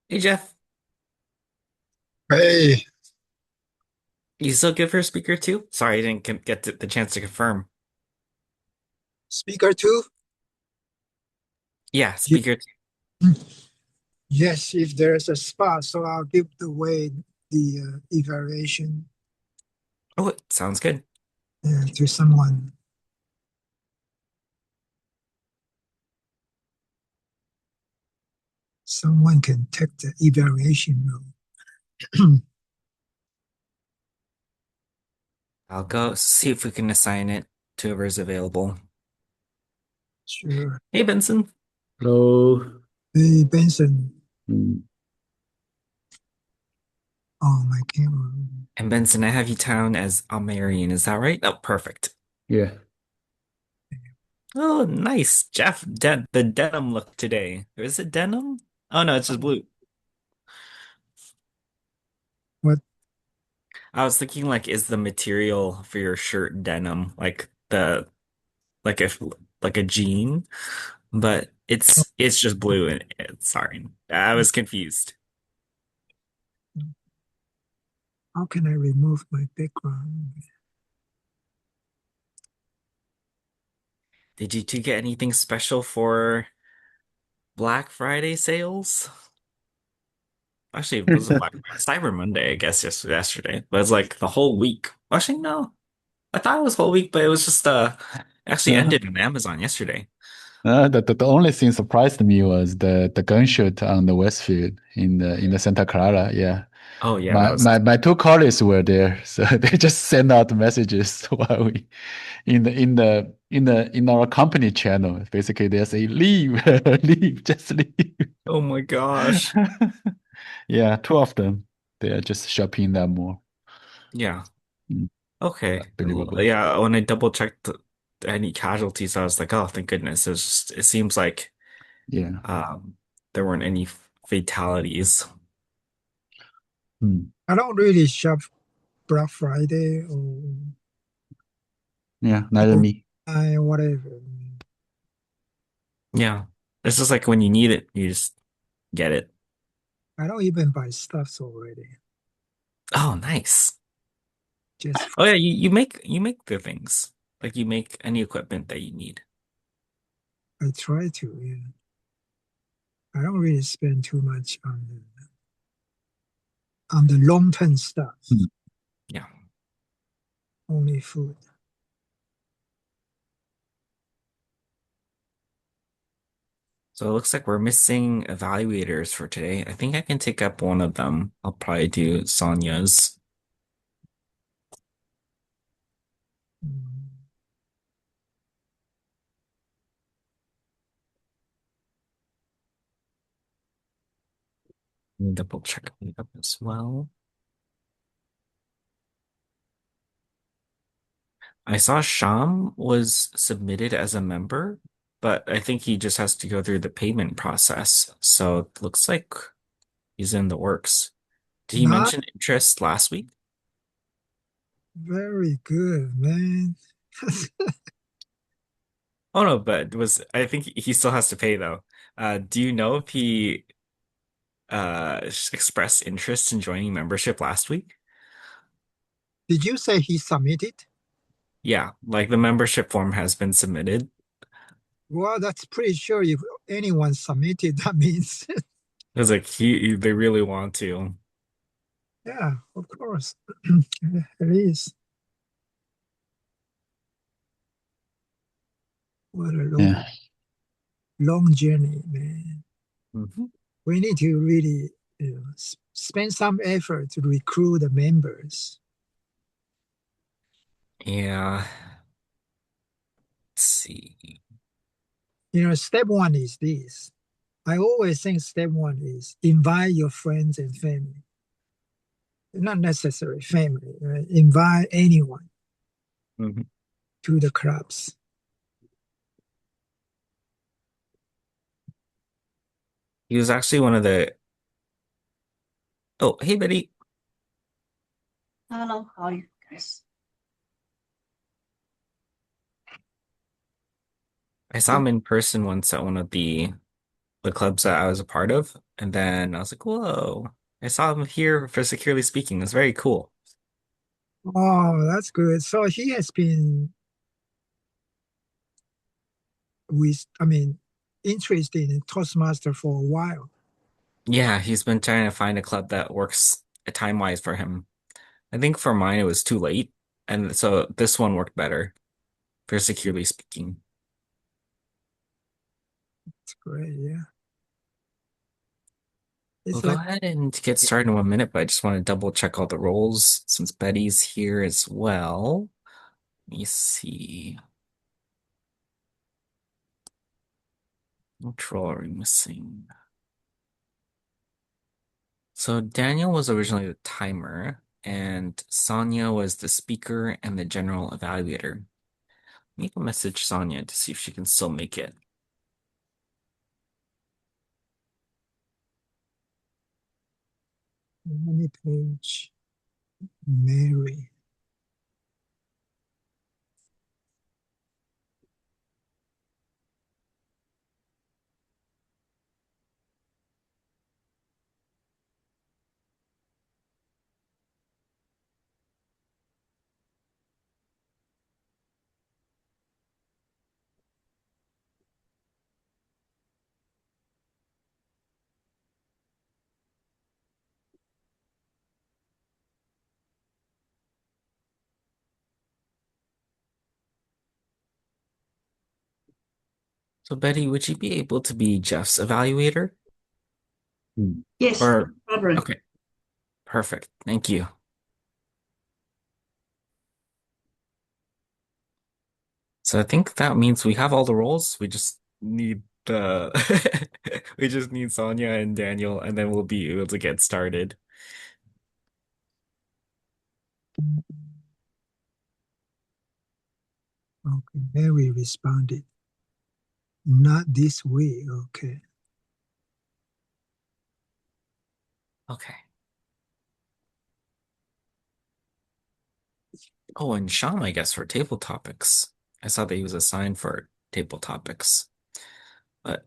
Hey Jeff, Hey, you still good for a speaker too? Sorry, I didn't get the chance to confirm. speaker two? Yeah, Ye- speaker. Yes, if there's a spot, so I'll give the evaluation Oh, it sounds good. to someone. Someone can take the evaluation role. I'll go see if we can assign it to whoever's available. Sure. Hey Benson. Hello. Hey, Benson, Mm, on my camera. And Benson, I have you down as Almarian, is that right? Oh, perfect. yeah. Oh, nice. Jeff, the denim look today. Is it denim? Oh no, it's just blue. What? I was thinking like, is the material for your shirt denim? Like if like a jean, but it's just blue and sorry. I was confused. How can I remove my background? Did you two get anything special for Black Friday sales? Actually, it was a Cyber Monday, I guess, yesterday. But it's like the whole week. Actually, no. I thought it was whole week, but it was just actually Uh, ended on Amazon yesterday. the only thing surprised me was the gunshot on the Westfield in the Santa Clara. Yeah. Oh yeah, that My was my my two colleagues were there, so they just sent out messages while we in our company channel. Basically, they say leave, leave, just leave. oh my gosh. Yeah, two of them. They are just shopping in that mall. Yeah. Mm, Okay. Unbelievable. Yeah, when I double checked any casualties, I was like, oh, thank goodness. It seems like Yeah. um there weren't any fatalities. Mm. I don't really shop Black Friday Yeah, neither or me. whatever. Yeah. It's just like when you need it, you just get it. I don't even buy stuffs already. Oh, nice. Just Oh yeah, you make the things. Like you make any equipment that you need. I try to. Yeah. I don't really spend too much on the long term stuff. Mm. Yeah. Only food. So it looks like we're missing evaluators for today. I think I can take up one of them. I'll probably do Sonia's. Mm. Let me double check makeup as well. I saw Sham was submitted as a member, but I think he just has to go through the payment process. So it looks like he's in the works. Did he Not mention interest last week? very good, man. Oh no, but was I think he still has to pay though. Do you know if he expressed interest in joining membership last week? Did you say he submitted? Yeah, like the membership form has been submitted. Well, that's pretty sure if anyone submitted, that means, It was like they really want to. yeah, of course. It is. What a Yeah. long journey, man. Mhm. We need to really, spend some effort to recruit the members. Yeah. Let's see. Step one is this. I always think step one is invite your friends and family. Not necessarily family, right? Invite anyone Mhm. to the clubs. He was actually one of the. Oh, hey, Betty. Hello, how are you guys? I saw him in person once at one of the clubs that I was a part of. And then I was like, whoa, I saw him here for Securely Speaking. It's very cool. Oh, that's good. So he has been I mean, interested in Toastmaster for a while. Yeah, he's been trying to find a club that works time-wise for him. I think for mine it was too late, and so this one worked better for Securely Speaking. It's great, yeah. We'll It's go like, ahead and get started in 1 minute, but I just want to double check all the roles since Betty's here as well. Let me see. Which role are we missing? So Daniel was originally the timer, and Sonia was the speaker and the general evaluator. Make a message Sonia to see if she can still make it. many page, Mary. So Betty, would you be able to be Jeff's evaluator? Hmm. Yes, no Or problem. okay, perfect. Thank you. So I think that means we have all the roles. We just need we just need Sonia and Daniel, and then we'll be able to get started. Okay, Mary responded, not this way. Okay. Okay. Oh, and Sham, I guess, for table topics. I saw that he was assigned for table topics. But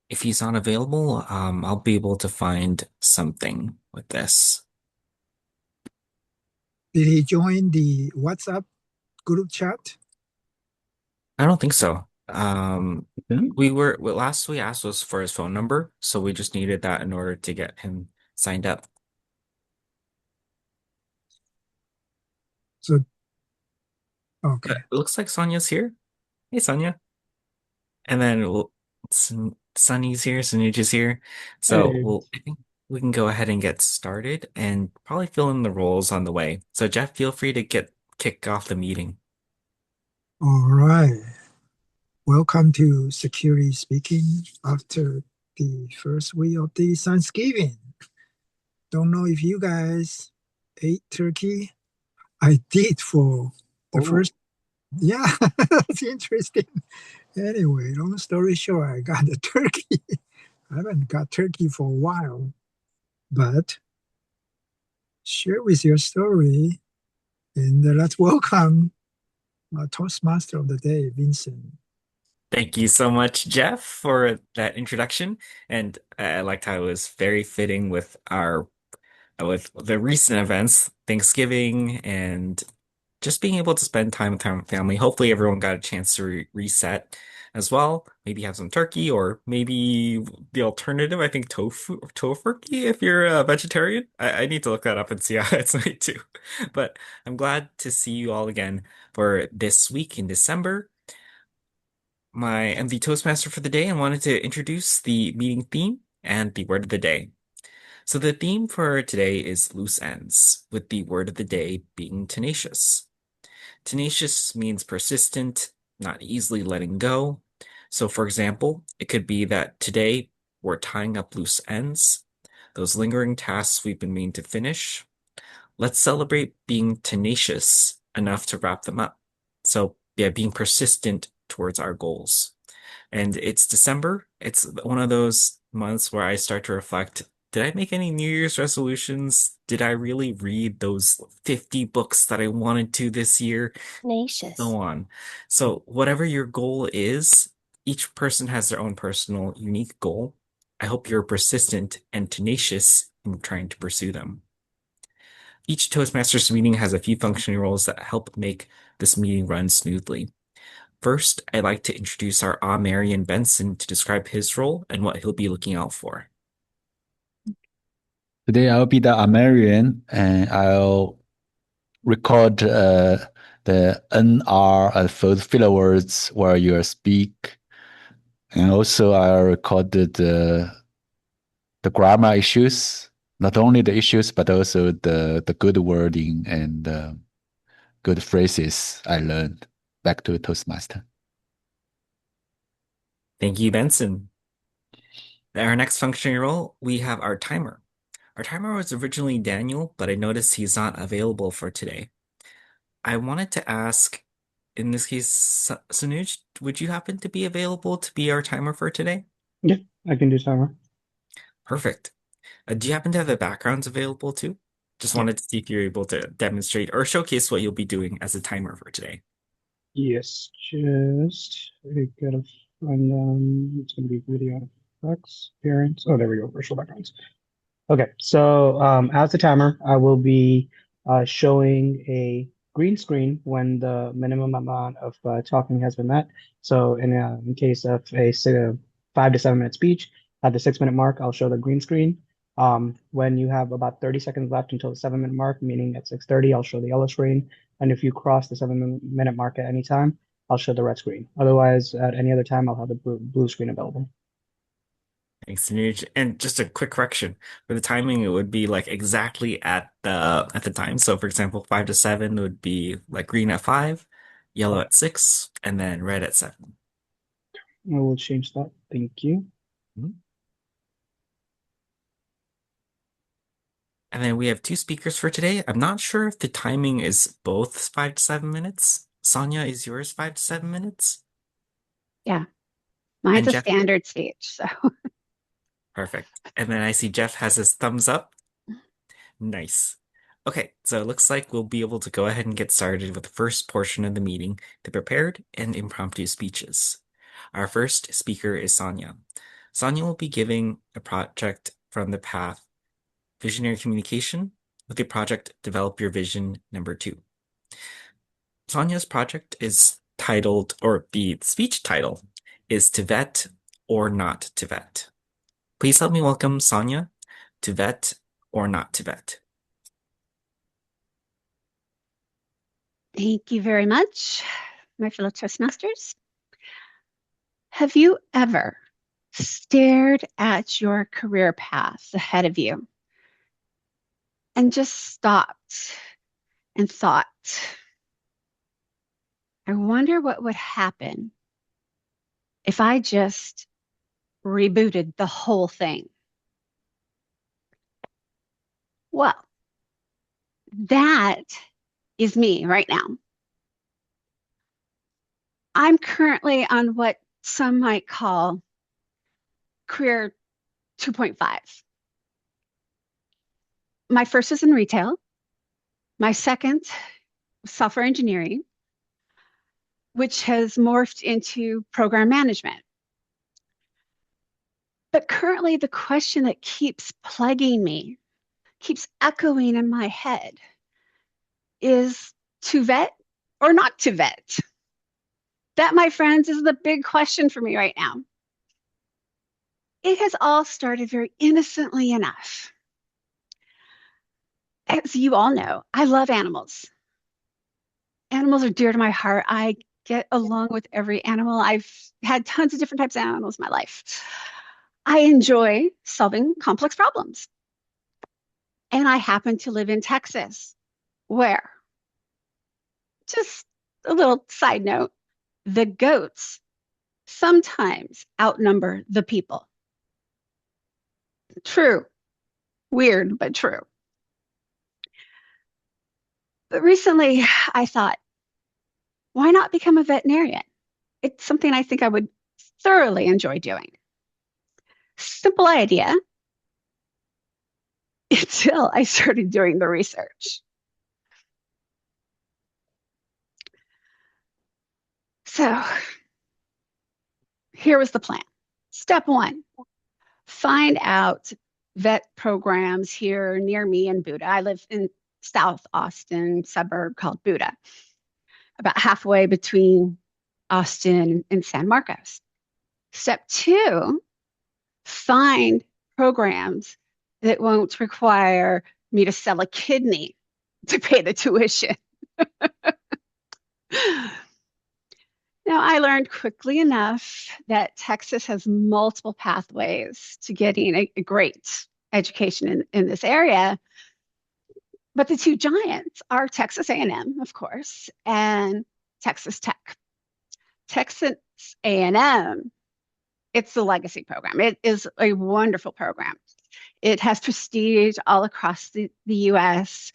if he's not available, I'll be able to find something with this. Did he join the WhatsApp group chat? I don't think so. Okay. Last we asked was for his phone number, so we just needed that in order to get him signed up. So, But okay. it looks like Sonia's here. Hey, Sonia. And then Sunny's here, Sanuja's here. So Hey. I think we can go ahead and get started and probably fill in the roles on the way. So Jeff, feel free to kick off the meeting. All right. Welcome to Security Speaking after the first week of the Thanksgiving. Don't know if you guys ate turkey. I did for the Oh, first. Yeah, that's interesting. Anyway, long story short, I got the turkey. I haven't got turkey for a while, but share with your story and let's welcome Toastmaster of the day, Vincent. Thank you so much, Jeff, for that introduction. And I liked how it was very fitting with the recent events, Thanksgiving, and just being able to spend time with family. Hopefully, everyone got a chance to reset as well. Maybe have some turkey, or maybe the alternative. I think tofurkey if you're a vegetarian. I need to look that up and see how it's made too. But I'm glad to see you all again for this week in December. I'm the Toastmaster for the day and wanted to introduce the meeting theme and the word of the day. So the theme for today is loose ends, with the word of the day being tenacious. Tenacious means persistent, not easily letting go. So, for example, it could be that today we're tying up loose ends, those lingering tasks we've been meaning to finish. Let's celebrate being tenacious enough to wrap them up. So, yeah, being persistent towards our goals. And it's December. It's one of those months where I start to reflect, did I make any New Year's resolutions? Did I really read those 50 books that I wanted to this year? Tenacious. So on. So whatever your goal is, each person has their own personal unique goal. I hope you're persistent and tenacious in trying to pursue them. Each Toastmasters meeting has a few functioning roles that help make this meeting run smoothly. First, I'd like to introduce our Marion Benson to describe his role and what he'll be looking out for. Today I'll be the American and I'll record the NR for the filler words where you speak. And also I recorded the grammar issues, not only the issues, but also the good wording and good phrases I learned back to Toastmaster. Thank you, Benson. Our next functioning role, we have our timer. Our timer was originally Daniel, but I noticed he's not available for today. I wanted to ask, in this case, Sanuj, would you happen to be available to be our timer for today? Yeah, I can do timer. Perfect. Do you happen to have the backgrounds available too? Just Yeah. wanted to see if you're able to demonstrate or showcase what you'll be doing as a timer for today. Yes, just I gotta find it's gonna be video effects, appearance. Oh, there we go, virtual backgrounds. Okay, so as the timer, I will be showing a green screen when the minimum amount of talking has been met. So in case of a 5 to 7 minute speech, at the 6 minute mark, I'll show the green screen. When you have about 30 seconds left until the 7 minute mark, meaning at 6:30, I'll show the yellow screen. And if you cross the 7 minute mark at any time, I'll show the red screen. Otherwise, at any other time, I'll have the blue screen available. Thanks, Sanuj. And just a quick correction for the timing, it would be like exactly at the time. So, for example, 5 to 7 would be like green at 5, yellow Okay, at 6, and then red at 7. I will change that. Thank you. Mhm. And then we have two speakers for today. I'm not sure if the timing is both 5 to 7 minutes. Sonia, is yours 5 to 7 minutes? Yeah, And mine's a Jeff, standard speech. So perfect. And then I see Jeff has his thumbs up. Nice. Okay, so it looks like we'll be able to go ahead and get started with the first portion of the meeting, the prepared and impromptu speeches. Our first speaker is Sonia. Sonia will be giving a project from the path Visionary Communication with the project Develop Your Vision number 2. Sonia's project is titled, or the speech title is To Vet or Not to Vet. Please help me welcome Sonia to Vet or Not to Vet. thank you very much, my fellow Toastmasters. Have you ever stared at your career path ahead of you and just stopped and thought, I wonder what would happen if I just rebooted the whole thing? Well, that is me right now. I'm currently on what some might call career 2.5. My first is in retail. My second, software engineering, which has morphed into program management. But currently, the question that keeps plaguing me, keeps echoing in my head, is to vet or not to vet? That, my friends, is the big question for me right now. It has all started very innocently enough. As you all know, I love animals. Animals are dear to my heart. I get along with every animal. I've had tons of different types of animals in my life. I enjoy solving complex problems. And I happen to live in Texas, where, just a little side note, the goats sometimes outnumber the people. True. Weird, but true. But recently I thought, why not become a veterinarian? It's something I think I would thoroughly enjoy doing. Simple idea until I started doing the research. So here was the plan. Step one, find out vet programs here near me in Buda. I live in South Austin suburb called Buda, about halfway between Austin and San Marcos. Step two, find programs that won't require me to sell a kidney to pay the tuition. Now, I learned quickly enough that Texas has multiple pathways to getting a great education in this area. But the two giants are Texas A&M, of course, and Texas Tech. Texas A&M, it's the legacy program. It is a wonderful program. It has prestige all across the US,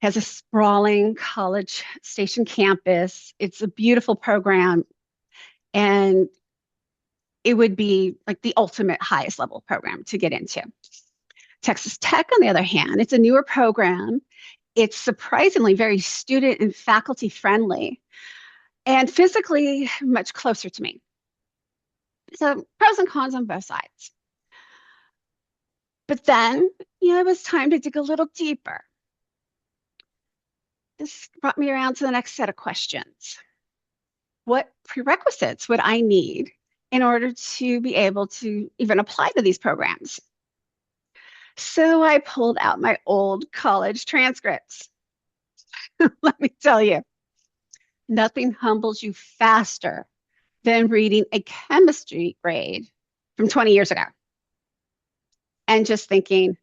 has a sprawling College Station campus. It's a beautiful program, and it would be like the ultimate highest level program to get into. Texas Tech, on the other hand, it's a newer program. It's surprisingly very student and faculty friendly and physically much closer to me. So pros and cons on both sides. But then, it was time to dig a little deeper. This brought me around to the next set of questions. What prerequisites would I need in order to be able to even apply to these programs? So I pulled out my old college transcripts. Let me tell you, nothing humbles you faster than reading a chemistry grade from 20 years ago and just thinking,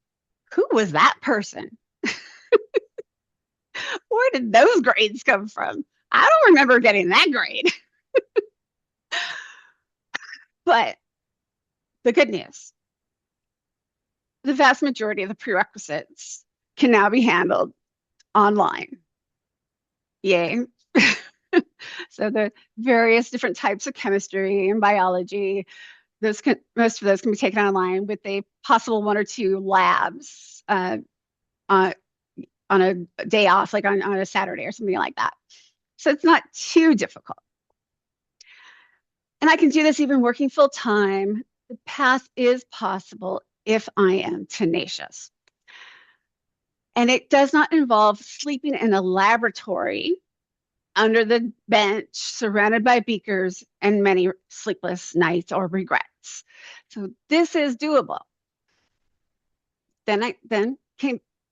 who was that person? Where did those grades come from? I don't remember getting that grade. But the good news, the vast majority of the prerequisites can now be handled online. Yay. So the various different types of chemistry and biology, most of those can be taken online with a possible one or two labs on a day off, like on a Saturday or something like that. So it's not too difficult. And I can do this even working full time. The path is possible if I am tenacious. And it does not involve sleeping in a laboratory under the bench, surrounded by beakers and many sleepless nights or regrets. So this is doable. Then I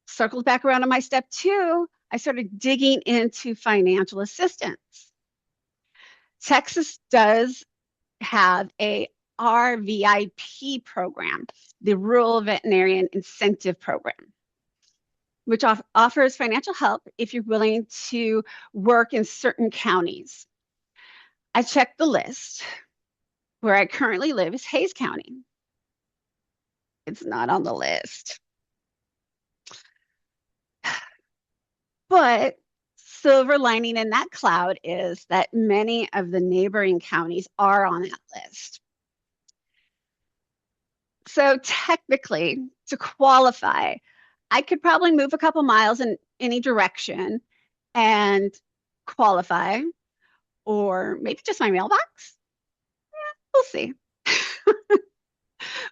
circled back around to my step two. I started digging into financial assistance. Texas does have a RVIP program, the Rural Veterinarian Incentive Program, which offers financial help if you're willing to work in certain counties. I checked the list. Where I currently live is Hays County. It's not on the list. But silver lining in that cloud is that many of the neighboring counties are on that list. So technically, to qualify, I could probably move a couple miles in any direction and qualify, or maybe just my mailbox. Yeah, we'll see.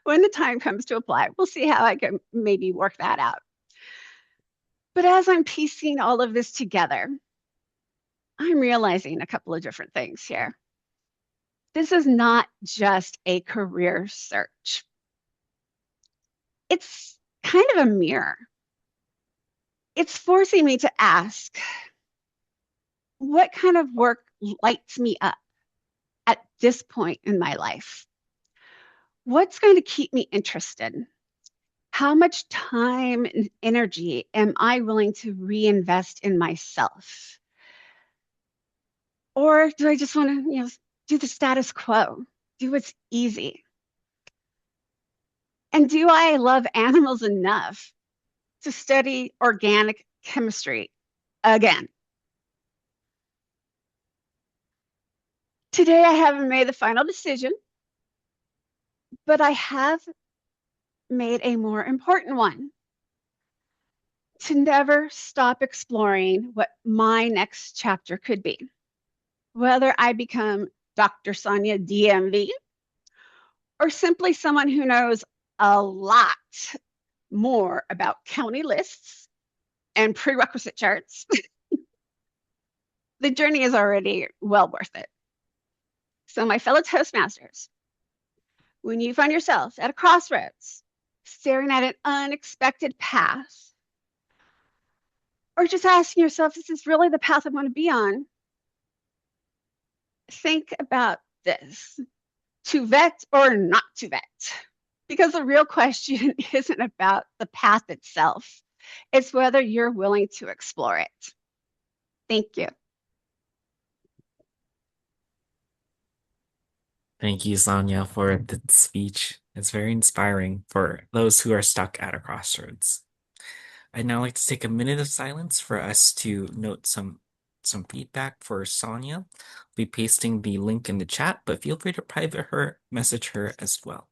When the time comes to apply, we'll see how I can maybe work that out. But as I'm piecing all of this together, I'm realizing a couple of different things here. This is not just a career search. It's kind of a mirror. It's forcing me to ask, what kind of work lights me up at this point in my life? What's going to keep me interested? How much time and energy am I willing to reinvest in myself? Or do I just want to, do the status quo, do what's easy? And do I love animals enough to study organic chemistry again? Today, I haven't made the final decision, but I have made a more important one: to never stop exploring what my next chapter could be. Whether I become Dr. Sonia DMV or simply someone who knows a lot more about county lists and prerequisite charts, the journey is already well worth it. So, my fellow Toastmasters, when you find yourself at a crossroads, staring at an unexpected path, or just asking yourself, is this really the path I want to be on? Think about this: to vet or not to vet? Because the real question isn't about the path itself, it's whether you're willing to explore it. Thank you. Thank you, Sonia, for the speech. It's very inspiring for those who are stuck at a crossroads. I'd now like to take a minute of silence for us to note some feedback for Sonia. I'll be pasting the link in the chat, but feel free to private her, message her as well.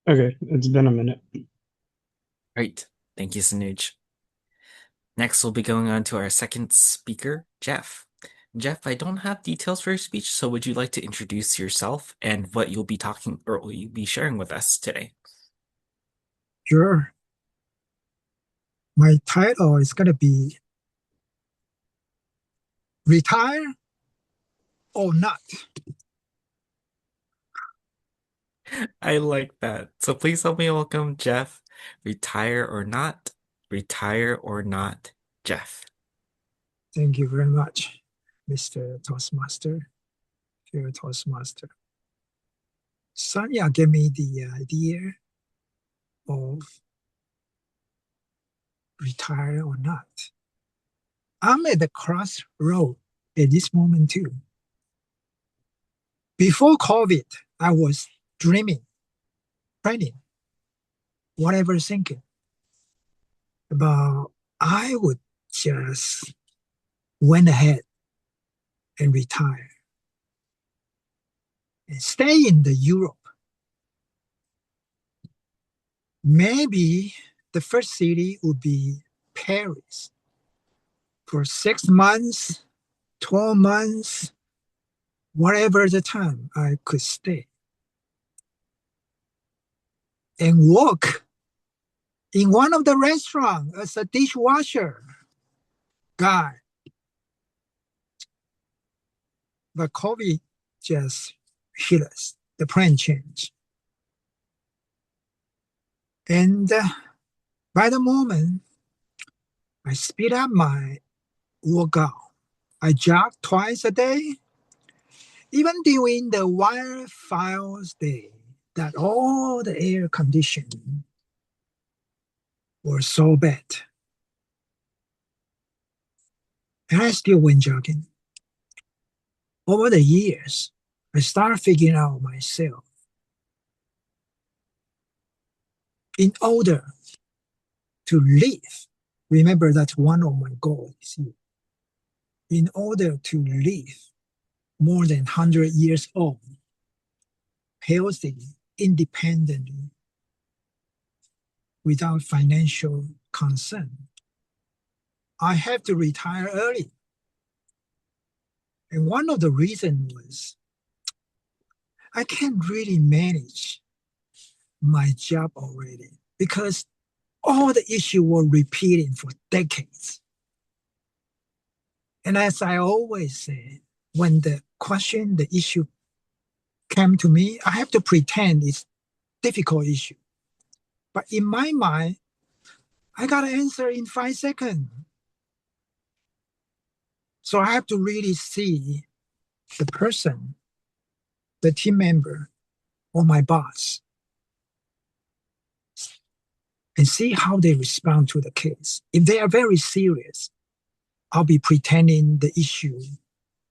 Okay, it's been a minute. Great. Thank you, Sanuj. Next, we'll be going on to our second speaker, Jeff. Jeff, I don't have details for your speech, so would you like to introduce yourself and what you'll be talking or will you be sharing with us today? Sure. My title is going to be Retire or Not. I like that. So please help me welcome Jeff. Retire or not, retire or not, Jeff. Thank you very much, Mr. Toastmaster, dear Toastmaster. Sonia gave me the idea of retire or not. I'm at the crossroad at this moment too. Before COVID, I was dreaming, planning, whatever thinking about I would just went ahead and retire and stay in the Europe. Maybe the first city would be Paris for 6 months, 12 months, whatever the time I could stay and work in one of the restaurants as a dishwasher guy. But COVID just hit us. The plan changed. And by the moment, I speed up my workout. I jog twice a day, even during the wildfires day, that all the air conditioning were so bad. And I still went jogging. Over the years, I started figuring out myself. In order to live, remember that's one of my goals. In order to live more than 100 years old, healthy, independently, without financial concern, I have to retire early. And one of the reasons was I can't really manage my job already because all the issues were repeating for decades. And as I always say, when the question, the issue came to me, I have to pretend it's difficult issue. But in my mind, I got to answer in 5 seconds. So I have to really see the person, the team member, or my boss, and see how they respond to the case. If they are very serious, I'll be pretending the issue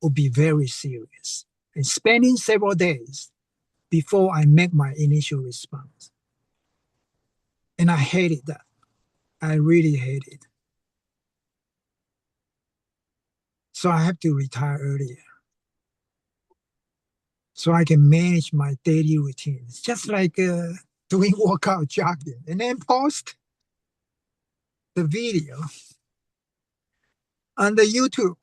will be very serious and spending several days before I make my initial response. And I hated that. I really hate it. So I have to retire earlier so I can manage my daily routines, just like doing workout, jogging, and then post the video on the YouTube.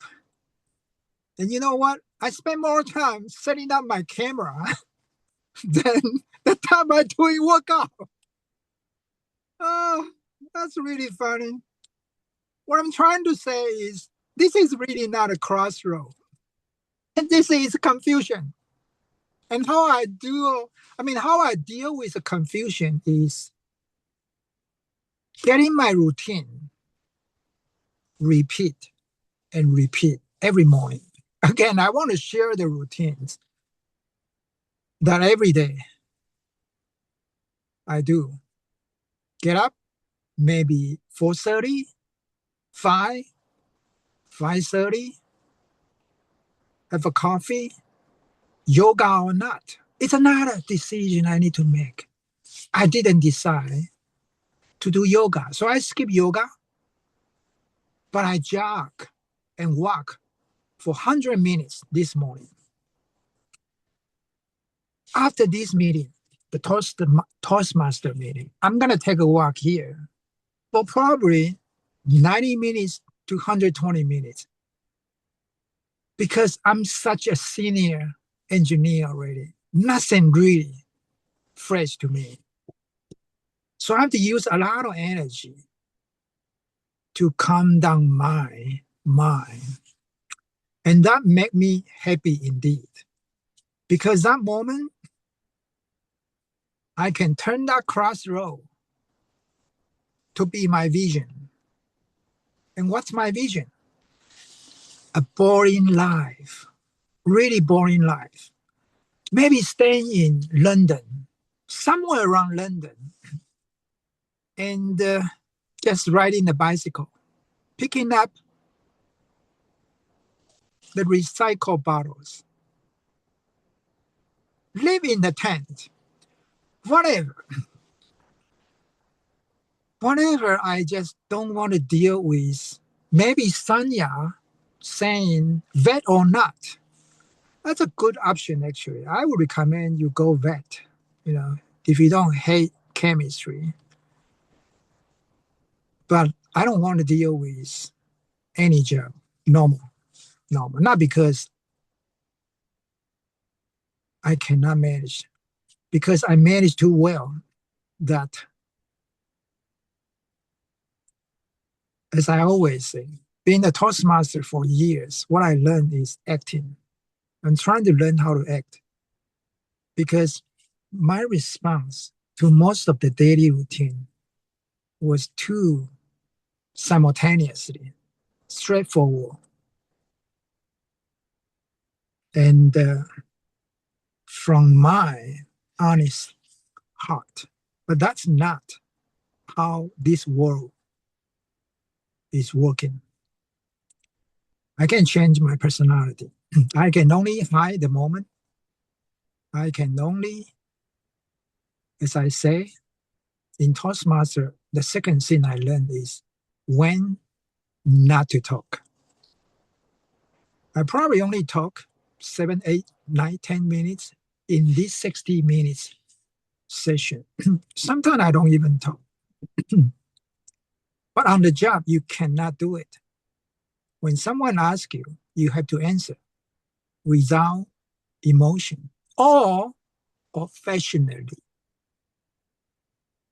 And you know what? I spend more time setting up my camera than the time I doing workout. Oh, that's really funny. What I'm trying to say is this is really not a crossroad. And this is confusion. And how I deal with the confusion is getting my routine, repeat and repeat every morning. Again, I want to share the routines that every day I do. Get up, maybe 4:30, 5, 5:30, have a coffee, yoga or not. It's another decision I need to make. I didn't decide to do yoga, so I skip yoga, but I jog and walk for 100 minutes this morning. After this meeting, the Toastmaster meeting, I'm going to take a walk here for probably 90 minutes to 120 minutes because I'm such a senior engineer already. Nothing really fresh to me. So I have to use a lot of energy to calm down my mind. And that made me happy indeed. Because that moment, I can turn that crossroad to be my vision. And what's my vision? A boring life, really boring life. Maybe staying in London, somewhere around London, and just riding the bicycle, picking up the recycled bottles, live in the tent, whatever. Whatever, I just don't want to deal with. Maybe Sanya saying vet or not. That's a good option, actually. I would recommend you go vet, if you don't hate chemistry. But I don't want to deal with any job, normal. Not because I cannot manage, because I manage too well that, as I always say, being a Toastmaster for years, what I learned is acting. I'm trying to learn how to act because my response to most of the daily routine was too simultaneously straightforward and from my honest heart. But that's not how this world is working. I can change my personality. I can only hide the moment. I can only, as I say, in Toastmaster, the second thing I learned is when not to talk. I probably only talk 7, 8, 9, 10 minutes in this 60 minutes session. Sometimes I don't even talk. But on the job, you cannot do it. When someone asks you, you have to answer without emotion or professionally.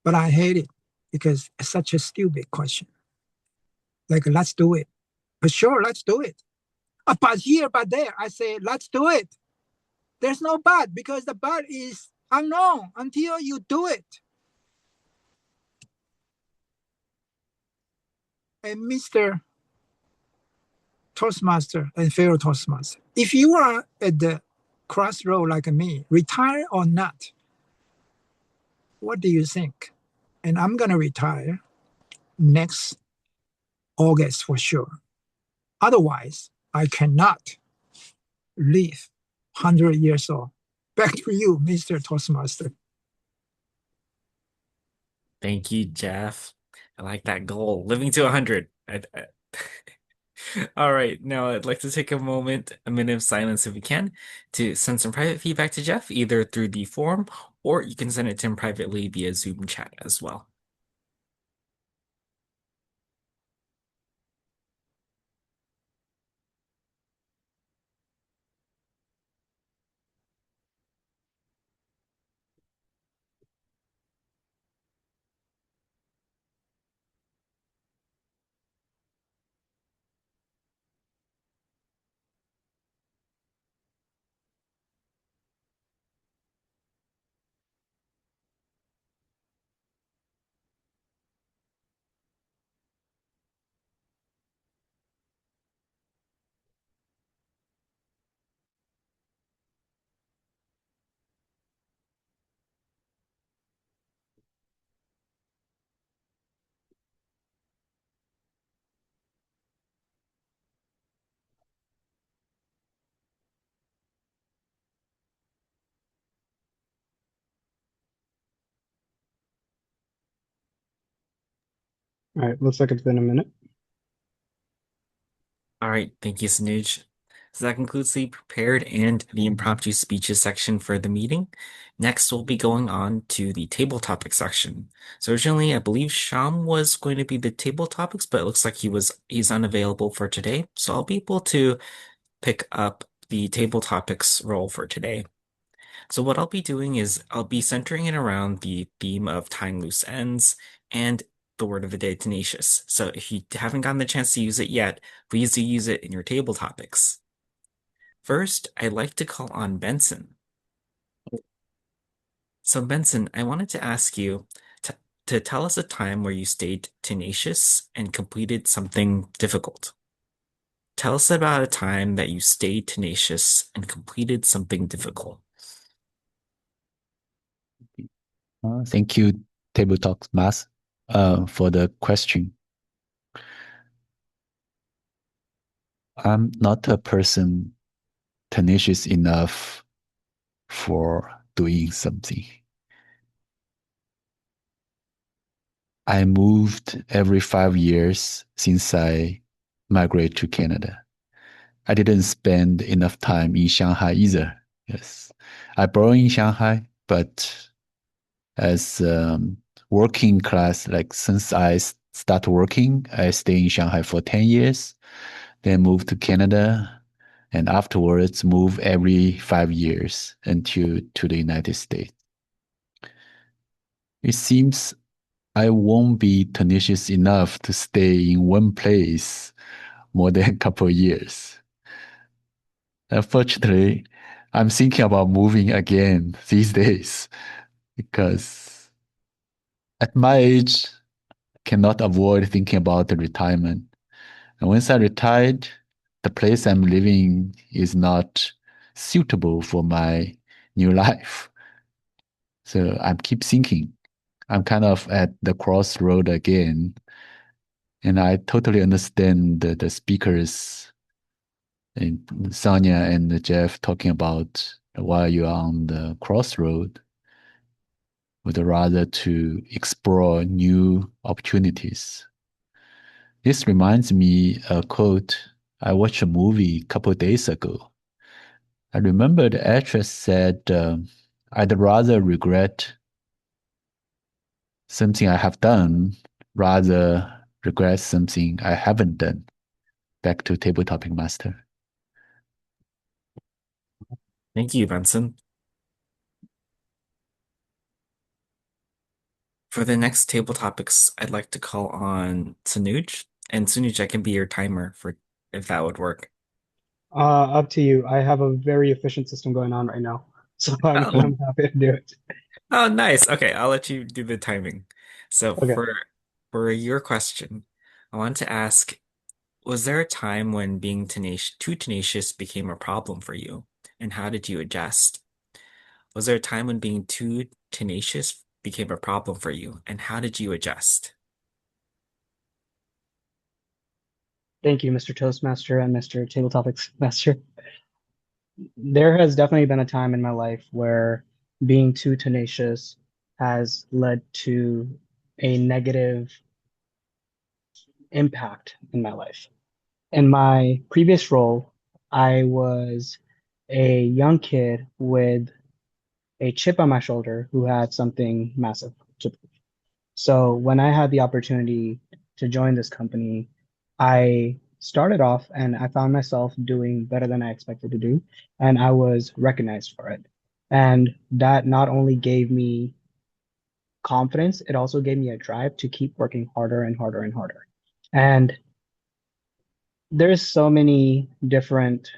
But I hate it because it's such a stupid question. Like, let's do it. But sure, let's do it. But here, but there, I say, let's do it. There's no but because the but is unknown until you do it. And Mr. Toastmaster and fellow Toastmaster, if you are at the crossroad like me, retire or not, what do you think? And I'm going to retire next August for sure. Otherwise, I cannot live 100 years old. Back to you, Mr. Toastmaster. Thank you, Jeff. I like that goal. Living to 100. All right, now I'd like to take a minute of silence if we can, to send some private feedback to Jeff, either through the forum or you can send it to him privately via Zoom chat as well. All right, looks like it's been a minute. All right, thank you, Sanuj. So that concludes the prepared and the impromptu speeches section for the meeting. Next, we'll be going on to the table topic section. So originally, I believe Sham was going to be the table topics, but it looks like he's unavailable for today. So I'll be able to pick up the table topics role for today. So what I'll be doing is I'll be centering it around the theme of tying loose ends and the word of the day, tenacious. So if you haven't gotten the chance to use it yet, please do use it in your table topics. First, I'd like to call on Benson. So Benson, I wanted to ask you to tell us a time where you stayed tenacious and completed something difficult. Tell us about a time that you stayed tenacious and completed something difficult. Thank you, Table Talks Mass, for the question. I'm not a person tenacious enough for doing something. I moved every 5 years since I migrated to Canada. I didn't spend enough time in Shanghai either. Yes, I born in Shanghai, but as working class, like since I start working, I stay in Shanghai for 10 years, then move to Canada, and afterwards move every 5 years until to the United States. It seems I won't be tenacious enough to stay in one place more than a couple of years. Unfortunately, I'm thinking about moving again these days because at my age, I cannot avoid thinking about the retirement. And once I retired, the place I'm living is not suitable for my new life. So I keep thinking, I'm kind of at the crossroad again. And I totally understand the speakers and Sonia and Jeff talking about while you're on the crossroad, would rather to explore new opportunities. This reminds me a quote. I watched a movie a couple of days ago. I remember the actress said, I'd rather regret something I have done rather regret something I haven't done. Back to Table Topic Master. Thank you, Benson. For the next table topics, I'd like to call on Sanuj. And Sanuj, I can be your timer for if that would work. Up to you. I have a very efficient system going on right now, so I'm Oh, happy to do it. oh, nice. Okay, I'll let you do the timing. So Okay. for your question, I want to ask, was there a time when being too tenacious became a problem for you, and how did you adjust? Was there a time when being too tenacious became a problem for you, and how did you adjust? Thank you, Mr. Toastmaster and Mr. Table Topics Master. There has definitely been a time in my life where being too tenacious has led to a negative impact in my life. In my previous role, I was a young kid with a chip on my shoulder who had something massive to prove. So when I had the opportunity to join this company, I started off and I found myself doing better than I expected to do, and I was recognized for it. And that not only gave me confidence, it also gave me a drive to keep working harder and harder and harder. And there's so many different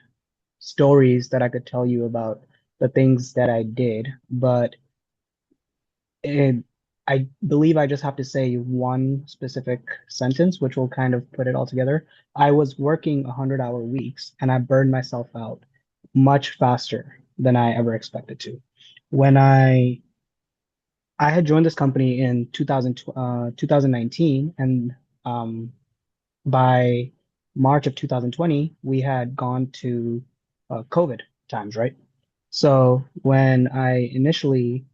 stories that I could tell you about the things that I did, but it, I believe I just have to say one specific sentence, which will kind of put it all together. I was working 100-hour weeks and I burned myself out much faster than I ever expected to. When I had joined this company in 2019, and um, by March of 2020, we had gone to COVID times, right? So when I initially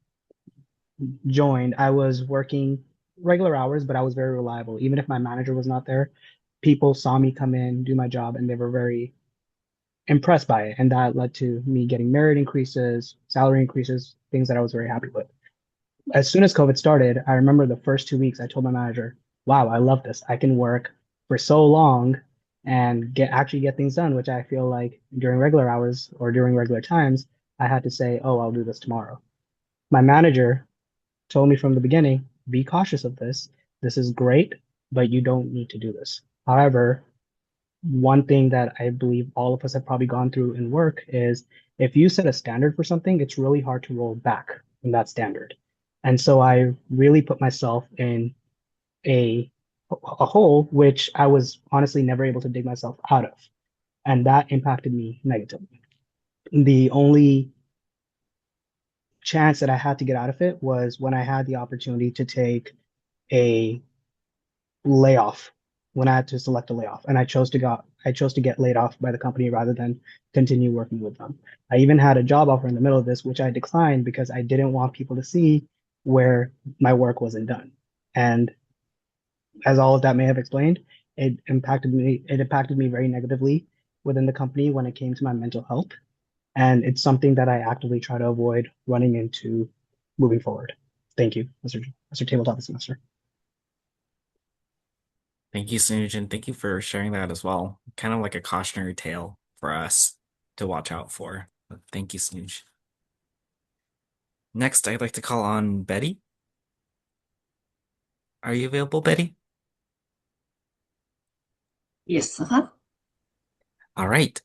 joined, I was working regular hours, but I was very reliable. Even if my manager was not there, people saw me come in, do my job, and they were very impressed by it. And that led to me getting merit increases, salary increases, things that I was very happy with. As soon as COVID started, I remember the first 2 weeks, I told my manager, wow, I love this. I can work for so long and get things done, which I feel like during regular hours or during regular times, I had to say, oh, I'll do this tomorrow. My manager told me from the beginning, be cautious of this. This is great, but you don't need to do this. However, one thing that I believe all of us have probably gone through in work is if you set a standard for something, it's really hard to roll back from that standard. And so I really put myself in a a hole which I was honestly never able to dig myself out of. And that impacted me negatively. The only chance that I had to get out of it was when I had the opportunity to take a layoff when I had to select a layoff, and I chose to get laid off by the company rather than continue working with them. I even had a job offer in the middle of this, which I declined because I didn't want people to see where my work wasn't done. And as all of that may have explained, it impacted me very negatively within the company when it came to my mental health. And it's something that I actively try to avoid running into moving forward. Thank you, Mr. Tabletop Semester. Thank you, Sunuj, and thank you for sharing that as well. Kind of like a cautionary tale for us to watch out for. But thank you, Sunuj. Next, I'd like to call on Betty. Are you available, Betty? Yes, uh-huh. All right.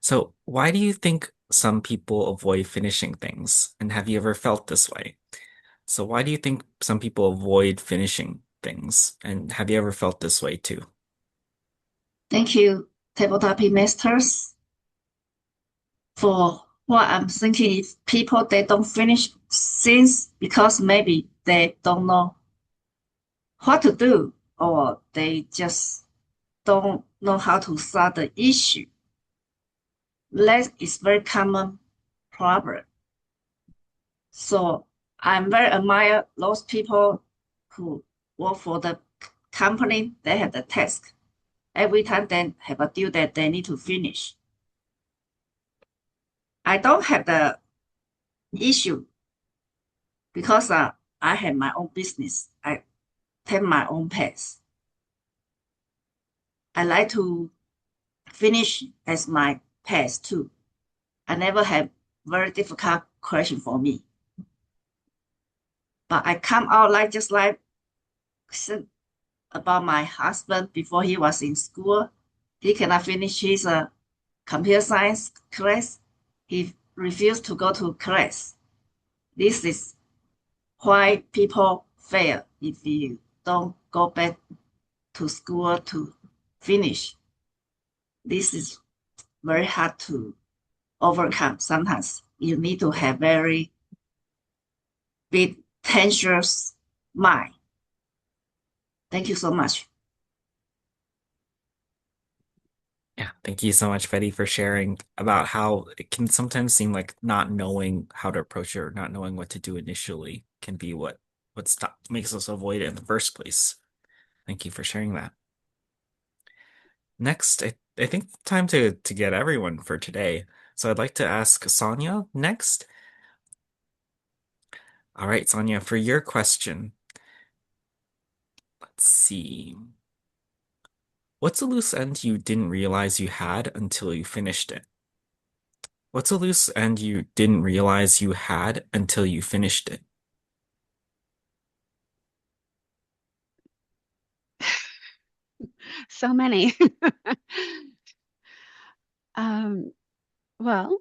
So, why do you think some people avoid finishing things? And have you ever felt this way? So, why do you think some people avoid finishing things? And have you ever felt this way too? Thank you, tabletop masters. For what I'm thinking is people they don't finish things because maybe they don't know what to do or they just don't know how to solve the issue. That is very common problem. So I'm very admire those people who work for the company. They have the task. Every time they have a due that they need to finish. I don't have the issue because I have my own business. I take my own pace. I like to finish as my pace too. I never have very difficult question for me. But I come out like just like about my husband before he was in school. He cannot finish his computer science class, he refused to go to class. This is why people fail if you don't go back to school to finish. This is very hard to overcome. Sometimes you need to have very big, tenacious mind. Thank you so much. Yeah, thank you so much, Betty, for sharing about how it can sometimes seem like not knowing how to approach it or not knowing what to do initially can be what makes us avoid it in the first place. Thank you for sharing that. Next, I think time to get everyone for today. So I'd like to ask Sonia next. All right, Sonia, for your question, let's see. What's a loose end you didn't realize you had until you finished it? What's a loose end you didn't realize you had until you finished it? So many. um, well,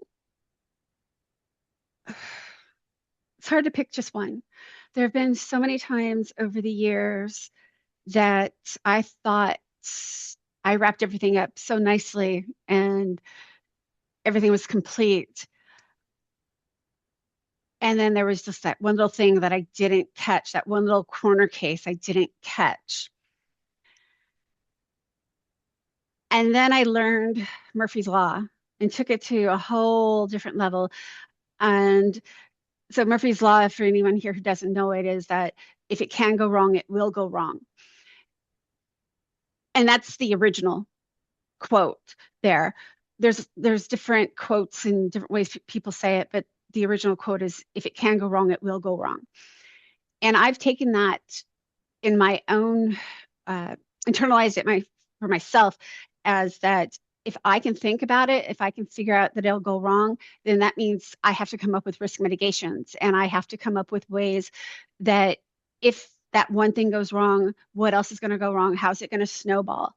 it's hard to pick just one. There have been so many times over the years that I thought I wrapped everything up so nicely and everything was complete. And then there was just that one little thing that I didn't catch, that one little corner case I didn't catch. And then I learned Murphy's Law and took it to a whole different level. And so Murphy's Law, for anyone here who doesn't know it, is that if it can go wrong, it will go wrong. And that's the original quote there. There's different quotes in different ways people say it, but the original quote is, if it can go wrong, it will go wrong. And I've taken that in my own, internalized it for myself as that if I can think about it, if I can figure out that it'll go wrong, then that means I have to come up with risk mitigations and I have to come up with ways that if that one thing goes wrong, what else is going to go wrong? How's it going to snowball?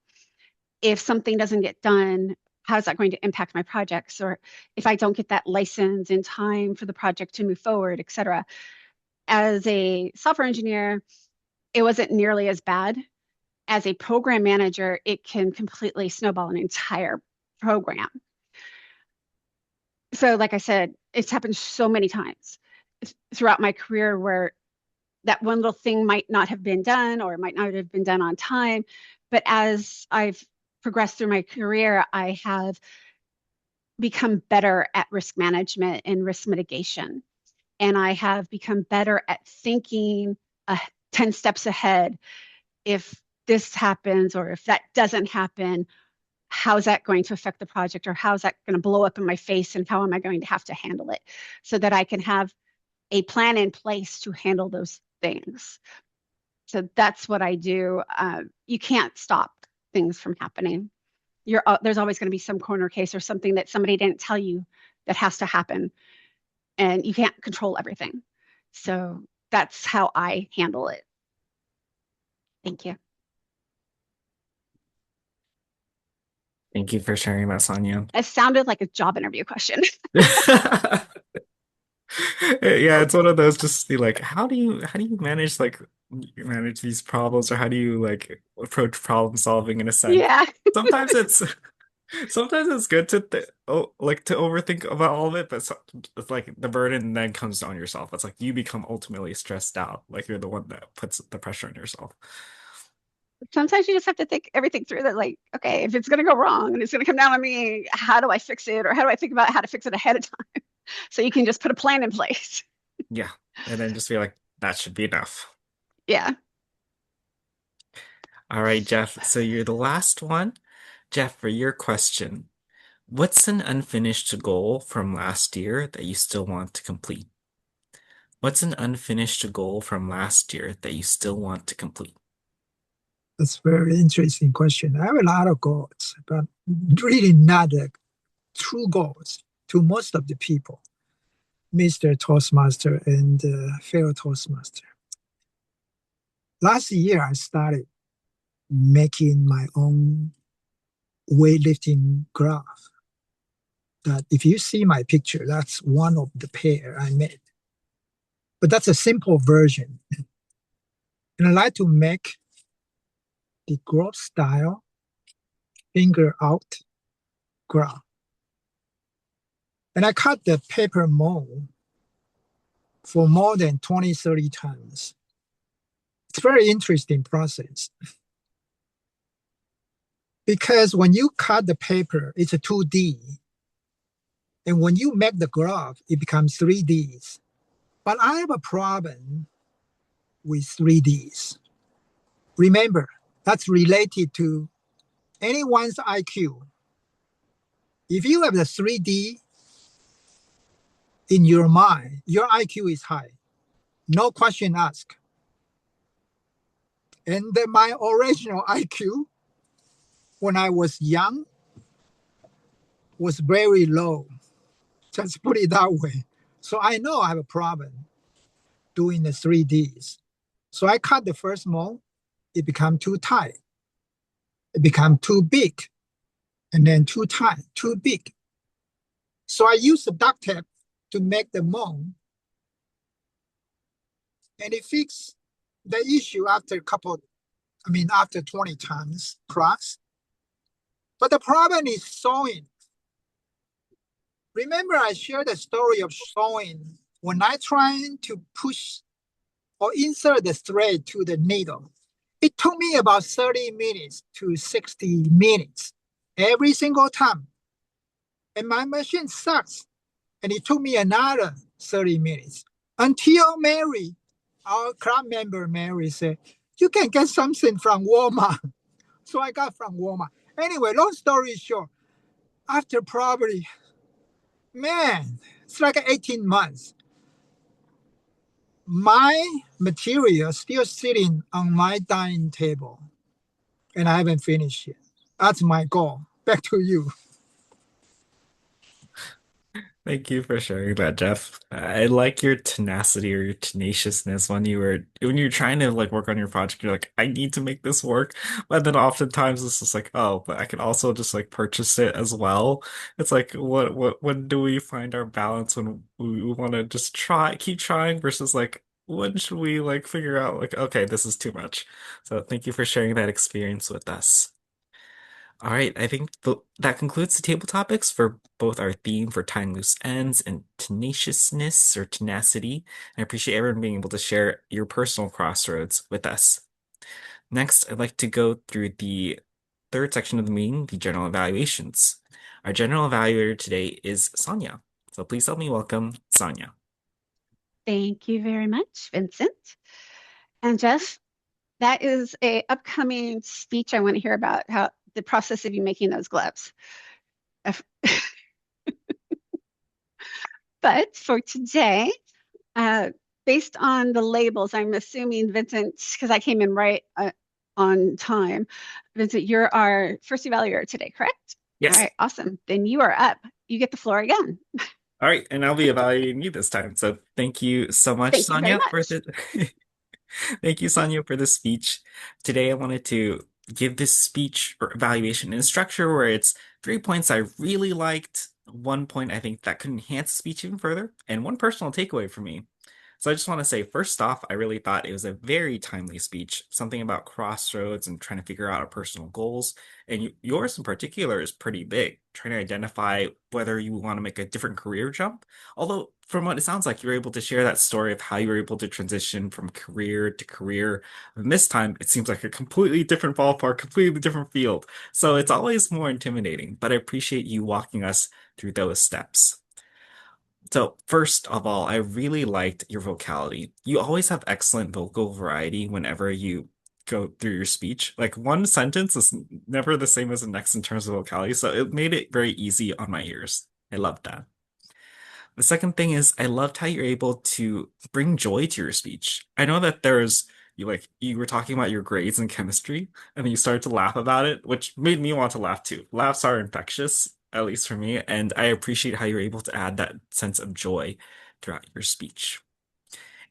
If something doesn't get done, how's that going to impact my projects? Or if I don't get that license in time for the project to move forward, et cetera. As a software engineer, it wasn't nearly as bad. As a program manager, it can completely snowball an entire program. So, like I said, it's happened so many times throughout my career where that one little thing might not have been done or it might not have been done on time. But as I've progressed through my career, I have become better at risk management and risk mitigation. And I have become better at thinking 10 steps ahead. If this happens or if that doesn't happen, how's that going to affect the project or how's that going to blow up in my face and how am I going to have to handle it so that I can have a plan in place to handle those things. So that's what I do. You can't stop things from happening. There's always going to be some corner case or something that somebody didn't tell you that has to happen, and you can't control everything. So that's how I handle it. Thank you. Thank you for sharing that, Sonia. It sounded like a job interview question. Yeah, it's one of those just be like, how do you manage these problems or how do you like approach problem solving in a sense? Yeah. Sometimes it's sometimes it's good to th oh like to overthink about all of it, but it's like the burden then comes on yourself. It's like you become ultimately stressed out, like you're the one that puts the pressure on yourself. Sometimes you just have to think everything through that, like, okay, if it's going to go wrong and it's going to come down on me, how do I fix it? Or how do I think about how to fix it ahead of time? So you can just put a plan in place. Yeah, and then just be like, that should be enough. Yeah. All right, Jeff. So you're the last one. Jeff, for your question, what's an unfinished goal from last year that you still want to complete? What's an unfinished goal from last year that you still want to complete? That's a very interesting question. I have a lot of goals, but really not true goals to most of the people, Mr. Toastmaster and fellow Toastmaster. Last year, I started making my own weightlifting graph. that if you see my picture, that's one of the pair I made. But that's a simple version. And I like to make the graph style, finger out graph. And I cut the paper mold for more than 20, 30 times. It's a very interesting process. Because when you cut the paper, it's a 2D. And when you make the graph, it becomes 3Ds. But I have a problem with 3Ds. Remember, that's related to anyone's IQ. If you have the 3D in your mind, your IQ is high. No question asked. And then my original IQ when I was young was very low. Just put it that way. So I know I have a problem doing the 3Ds. So I cut the first mold, it become too tight. It become too big, and then too tight, too big. So I use the duct tape to make the mold, and it fixed the issue after after 20 times cross. But the problem is sewing. Remember I shared the story of sewing when I trying to push or insert the thread to the needle. It took me about 30 minutes to 60 minutes every single time. And my machine sucks. And it took me another 30 minutes until Mary, our club member Mary, said, you can get something from Walmart. So I got from Walmart. Anyway, long story short, after probably, man, it's like 18 months. My material still sitting on my dining table, and I haven't finished yet. That's my goal. Back to you. Thank you for sharing that, Jeff. I like your tenacity or your tenaciousness when you're trying to like work on your project, you're like, I need to make this work. But then oftentimes it's just like, oh, but I can also just like purchase it as well. It's like what when do we find our balance when we want to just keep trying versus like when should we like figure out like, okay, this is too much. So thank you for sharing that experience with us. All right, I think that concludes the table topics for both our theme for tying loose ends and tenaciousness or tenacity. I appreciate everyone being able to share your personal crossroads with us. Next, I'd like to go through the third section of the meeting, the general evaluations. Our general evaluator today is Sonia. So please help me welcome Sonia. Thank you very much, Vincent. And Jeff, that is a upcoming speech I want to hear about how the process of you making those gloves. But for today, based on the labels, I'm assuming Vincent, because I came in right on time. Vincent, you're our first evaluator today, correct? Yes. All right, awesome. Then you are up. You get the floor again. All right, and I'll be evaluating you this time. So thank you so much, Thank you very Sonia, for much. the Thank you, Sonia, for this speech. Today, I wanted to give this speech or evaluation in a structure where it's 3 points I really liked, 1 point I think that could enhance the speech even further, and one personal takeaway for me. So I just want to say, first off, I really thought it was a very timely speech, something about crossroads and trying to figure out our personal goals. And yours in particular is pretty big, trying to identify whether you want to make a different career jump. Although, from what it sounds like, you're able to share that story of how you were able to transition from career to career. And this time, it seems like a completely different ballpark, completely different field. So it's always more intimidating, but I appreciate you walking us through those steps. So, first of all, I really liked your vocality. You always have excellent vocal variety whenever you go through your speech. Like one sentence is never the same as the next in terms of vocality, so it made it very easy on my ears. I loved that. The second thing is I loved how you're able to bring joy to your speech. I know that you were talking about your grades in chemistry and then you started to laugh about it, which made me want to laugh too. Laughs are infectious, at least for me, and I appreciate how you're able to add that sense of joy throughout your speech.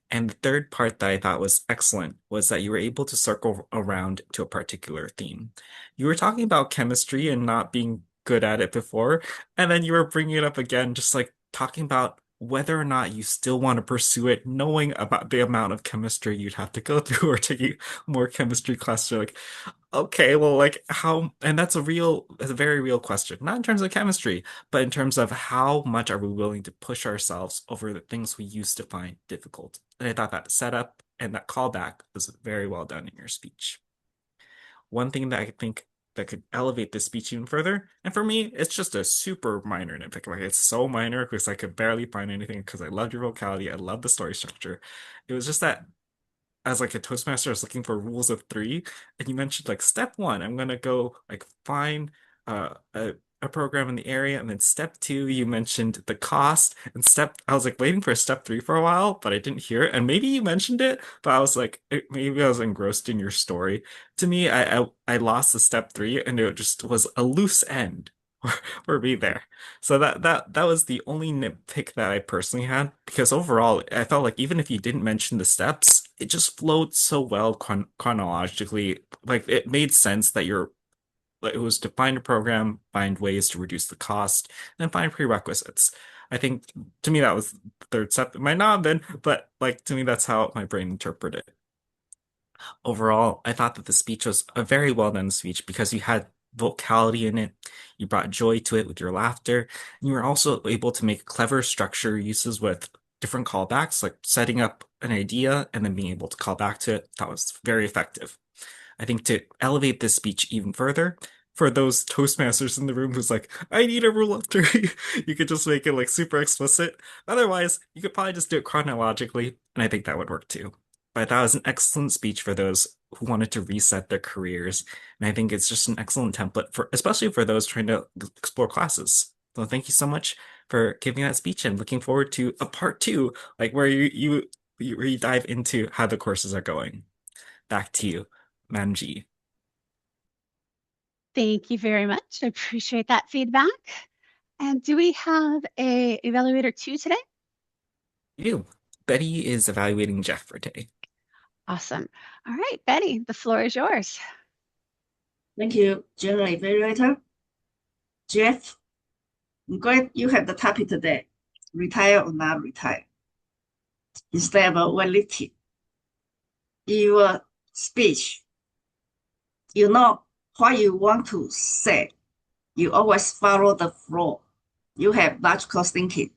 And the third part that I thought was excellent was that you were able to circle around to a particular theme. You were talking about chemistry and not being good at it before. And then you were bringing it up again, just like talking about whether or not you still want to pursue it, knowing about the amount of chemistry you'd have to go through or taking more chemistry classes. You're like, okay, well, like how, and that's a very real question, not in terms of chemistry, but in terms of how much are we willing to push ourselves over the things we used to find difficult. And I thought that setup and that callback was very well done in your speech. One thing that I think that could elevate this speech even further, and for me, it's just a super minor nitpick. Like it's so minor because I could barely find anything because I loved your vocality, I love the story structure. It was just that as like a Toastmaster, I was looking for rules of three, and you mentioned like step one, I'm gonna go like find a program in the area, and then step two, you mentioned the cost, and I was like waiting for step three for a while, but I didn't hear it, and maybe you mentioned it, but I was like maybe I was engrossed in your story. To me, I lost the step three, and it just was a loose end. For me there. So that was the only nitpick that I personally had because overall I felt like even if you didn't mention the steps, it just flowed so well chronologically. Like it made sense that you're like it was to find a program, find ways to reduce the cost, and then find prerequisites. I think to me that was the third step. It might not have been, but like to me that's how my brain interpreted it. Overall, I thought that the speech was a very well done speech because you had vocality in it, you brought joy to it with your laughter, and you were also able to make clever structure uses with different callbacks, like setting up an idea and then being able to call back to it. That was very effective. I think to elevate this speech even further, for those Toastmasters in the room who's like, I need a rule of three, you could just make it like super explicit. Otherwise, you could probably just do it chronologically, and I think that would work too. But that was an excellent speech for those who wanted to reset their careers. And I think it's just an excellent template for, especially for those trying to explore classes. So thank you so much for giving that speech and looking forward to a part two, like where where you dive into how the courses are going. Back to you, Manji. Thank you very much. I appreciate that feedback. And do we have a evaluator two today? You. Betty is evaluating Jeff for today. Awesome. All right, Betty, the floor is yours. Thank you, General Evaluator. Jeff, I'm glad you have the topic today. Retire or not retire. Instead of weightlifting. Your speech, you know what you want to say. You always follow the flow. You have logical thinking.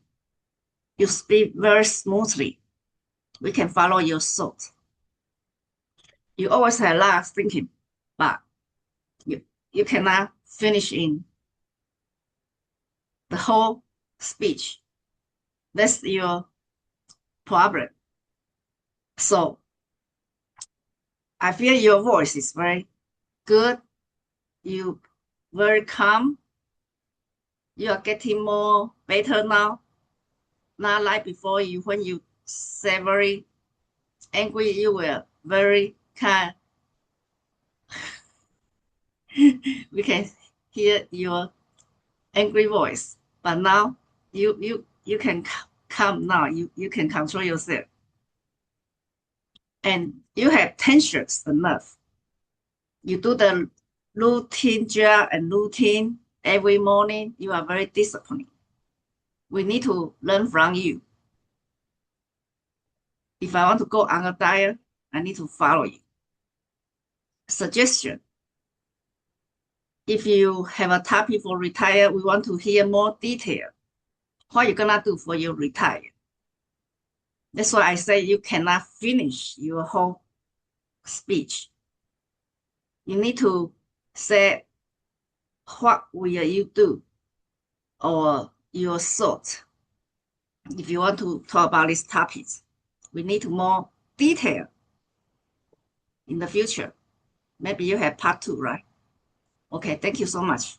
You speak very smoothly. We can follow your thoughts. You always have a lot of thinking, but you cannot finish in the whole speech. That's your problem. So I feel your voice is very good. You very calm. You are getting more better now. Not like before you when you say very angry, you were very kind. We can hear your angry voice. But now you can calm now. You can control yourself. And you have tensions enough. You do the routine job and routine every morning. You are very disciplined. We need to learn from you. If I want to go on a diet, I need to follow you. Suggestion. If you have a topic for retire, we want to hear more detail. What you gonna do for your retire? That's why I say you cannot finish your whole speech. You need to say what will you do or your thought. If you want to talk about these topics, we need more detail in the future. Maybe you have part two, right? Okay, thank you so much.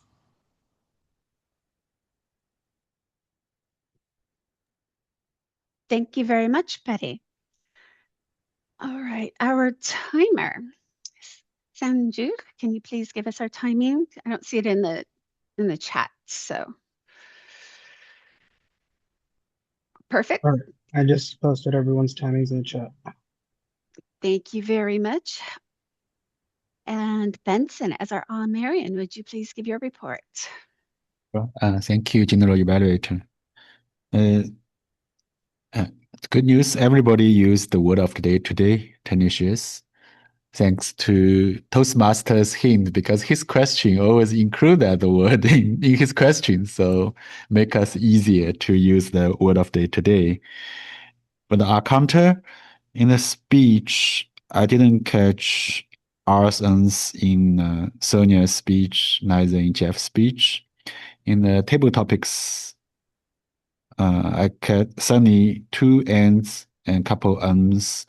Thank you very much, Betty. All right, our timer. Sanju, can you please give us our timing? I don't see it in the chat, so perfect. All right. I just posted everyone's timings in the chat. Thank you very much. And Benson, as our Marion, would you please give your report? Thank you, General Evaluator. Uh, uh, Good news. Everybody used the word of the day today, tenacious. Thanks to Toastmasters hint because his question always include that word in his question, so make us easier to use the word of the day today. But our counter in the speech, I didn't catch R's N's in Sonia's speech, neither in Jeff's speech. In the table topics, I catch Sunny 2 N's and couple N's.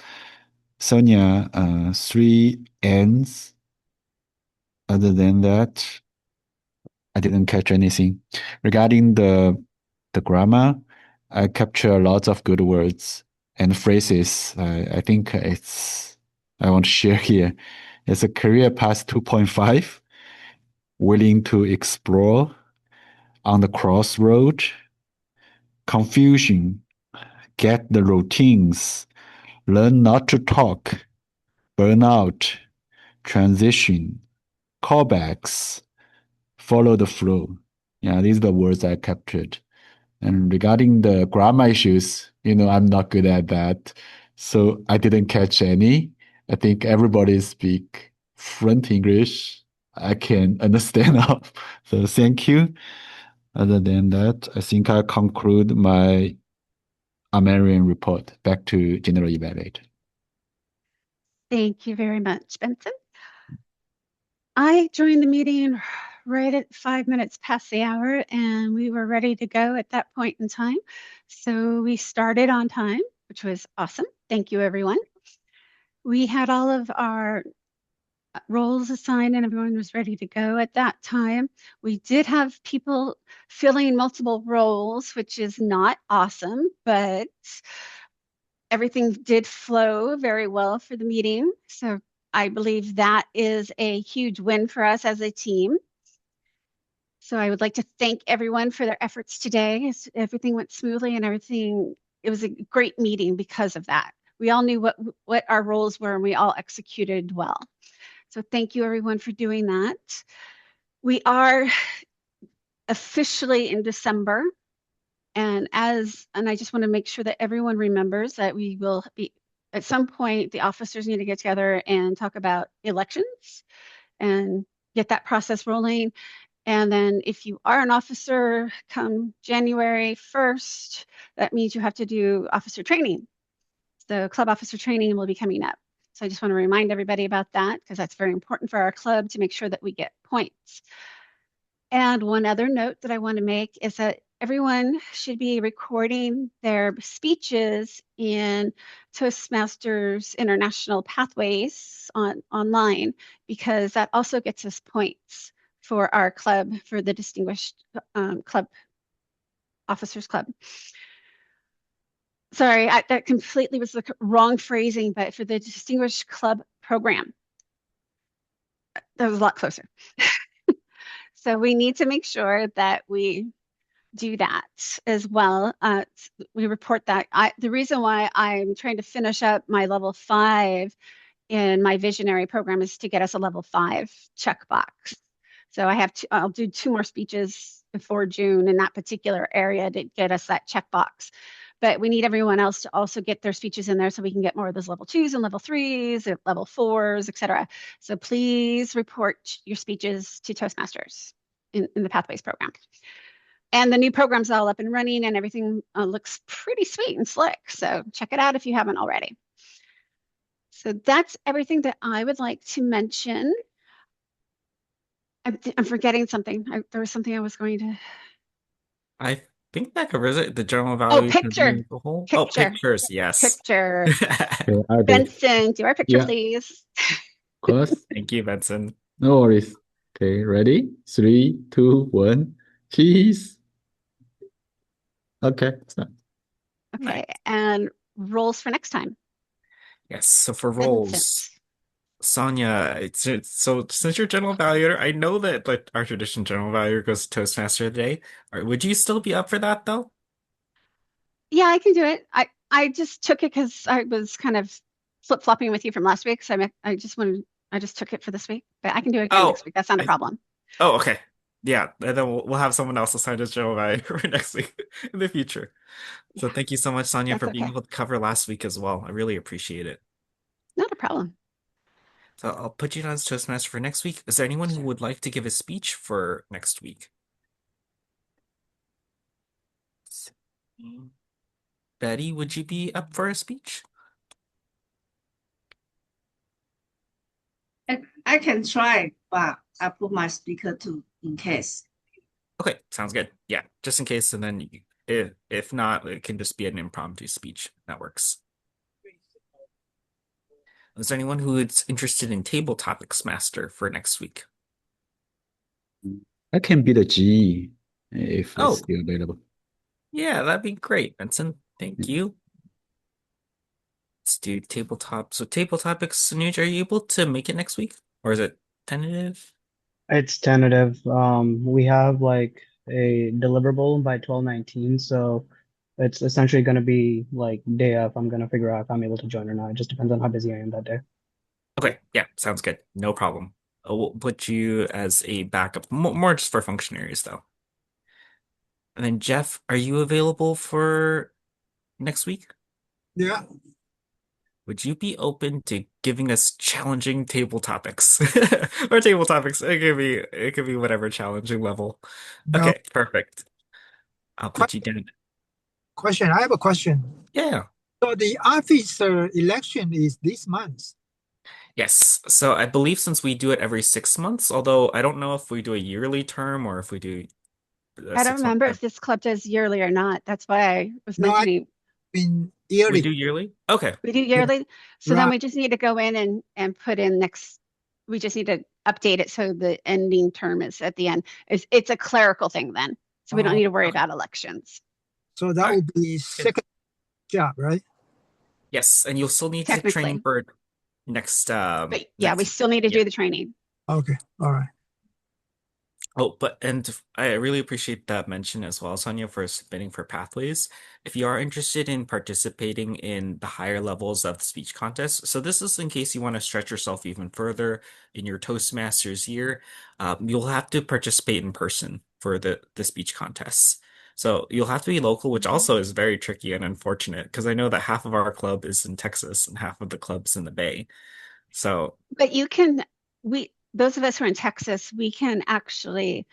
Sonia 3 N's. Other than that, I didn't catch anything. Regarding the grammar, I capture lots of good words and phrases. I think I want to share here. It's a career path 2.5, willing to explore, on the crossroad, confusion, get the routines, learn not to talk, burnout, transition, callbacks, follow the flow. Yeah, these are the words I captured. And regarding the grammar issues, I'm not good at that. So I didn't catch any. I think everybody speak fluent English. I can understand now. So thank you. Other than that, I think I conclude my American report. Back to General Evaluator. Thank you very much, Benson. I joined the meeting right at 5 minutes past the hour, and we were ready to go at that point in time. So we started on time, which was awesome. Thank you, everyone. We had all of our roles assigned and everyone was ready to go at that time. We did have people filling multiple roles, which is not awesome, but everything did flow very well for the meeting. So I believe that is a huge win for us as a team. So I would like to thank everyone for their efforts today. Everything went smoothly and it was a great meeting because of that. We all knew what our roles were and we all executed well. So thank you everyone for doing that. We are officially in December. And I just want to make sure that everyone remembers that we will be, at some point, the officers need to get together and talk about elections and get that process rolling. And then if you are an officer come January 1st, that means you have to do officer training. The club officer training will be coming up. So I just want to remind everybody about that because that's very important for our club to make sure that we get points. And one other note that I want to make is that everyone should be recording their speeches in Toastmasters International Pathways online because that also gets us points for our club, for the Distinguished Club Officers Club. Sorry, that completely was the wrong phrasing, but for the Distinguished Club program, that was a lot closer. So we need to make sure that we do that as well. We report that. The reason why I'm trying to finish up my level 5 in my visionary program is to get us a level 5 checkbox. So I'll do 2 more speeches before June in that particular area to get us that checkbox. But we need everyone else to also get their speeches in there so we can get more of those level 2s and level 3s, and level 4s, etc. So please report your speeches to Toastmasters in the Pathways program. And the new program's all up and running and everything looks pretty sweet and slick. So check it out if you haven't already. So that's everything that I would like to mention. I'm forgetting something. There was something I was going to. I think that covers it. The general Oh, evaluation of the meeting picture, as a whole. Oh, picture, pictures, yes. picture. Okay, I did. Benson, do our picture, Yeah, of please. course. Thank you, Benson. No worries. Okay, ready? 3, 2, 1. Cheese. Okay, start. Nice. Okay, and roles for next time. Yes, so for Vincent. roles, Sonia, so since you're general evaluator, I know that like our tradition general evaluator goes to Toastmaster today. Would you still be up for that though? Yeah, I can do it. I just took it because I was kind of flip-flopping with you from last week. So I just took it for this week, but I can do it again Oh, next week. That's not a I problem. oh okay. Yeah, and then we'll have someone else assign a show guy for next week in the future. So Yeah, thank you so much, Sonia, that's for being okay. able to cover last week as well. I really appreciate it. Not a problem. So I'll put you down as Toastmaster for next week. Is there anyone who would like to give a speech for next week? Betty, would you be up for a speech? I can try, but I put my speaker too in case. Okay, sounds good. Yeah, just in case, and then if not, it can just be an impromptu speech. That works. Is there anyone who is interested in table topics master for next week? I can be the G if it's Oh, still available. yeah, that'd be great, Vincent. Thank Yeah. you. Let's do tabletop. So table topics, Anuj, are you able to make it next week? Or is it tentative? It's tentative. We have like a deliverable by 12/19, so it's essentially going to be like day of. I'm going to figure out if I'm able to join or not. It just depends on how busy I am that day. Okay, yeah, sounds good. No problem. We'll put you as a backup, more just for functionaries though. And then Jeff, are you available for next week? Yeah. Would you be open to giving us challenging table topics? Or table topics. It could be whatever challenging level. No Okay, perfect. I'll put you que- down. question. I have a question. Yeah. So the officer election is this month. Yes. So I believe since we do it every 6 months, although I don't know if we do a yearly term or if we do a I don't 6 month remember term. if this club does yearly or not. That's why I was No, I mentioning mean We yearly. do yearly? Okay. we do Yeah. yearly. So then Right. we just need to go in and put in next. We just need to update it so the ending term is at the end. It's a clerical thing then, so we don't Oh, need to worry Okay. about elections so All that right. would be Good. second job, right? Yes, and you'll still need to train technically. for next But yeah, we next still need to yeah. do the training. Okay. All right. Oh, and I really appreciate that mention as well, Sonia, for submitting for pathways. If you are interested in participating in the higher levels of the speech contest, so this is in case you want to stretch yourself even further in your Toastmasters year, you'll have to participate in person for the speech contests. So you'll have to be local, which also is very tricky and unfortunate because I know that half of our club is in Texas and half of the club's in the Bay. So, But you can, we those of us who are in Texas, we can actually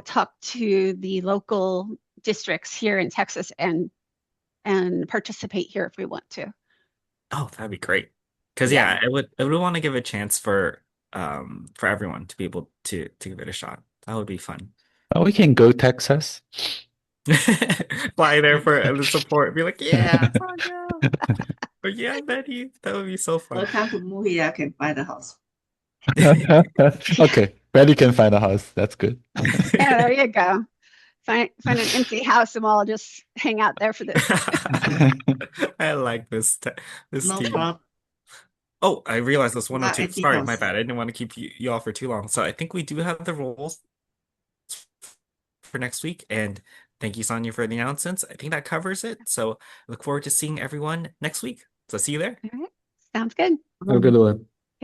talk to the local districts here in Texas and participate here if we want to. oh, that'd be great. Because Yeah. yeah, I would want to give a chance for everyone to be able to give it a shot. That would be fun. We can go Texas. Fly there for the support. Be like, yeah, Sonia. Or yeah, Betty. That would be so fun. Welcome to movie. I can find the house. Okay, Betty can find a house. That's good. Yeah, there you go. Find an empty house and we'll all just hang out there for this. I like this No team. problem. Oh, I realized this Not 102. empty Sorry, my house. bad. I didn't want to keep you all for too long. So I think we do have the rules for next week. And thank you, Sonia, for the announcements. I think that covers it. So I look forward to seeing everyone next week. So see you there. All right. Sounds good. Have a good one.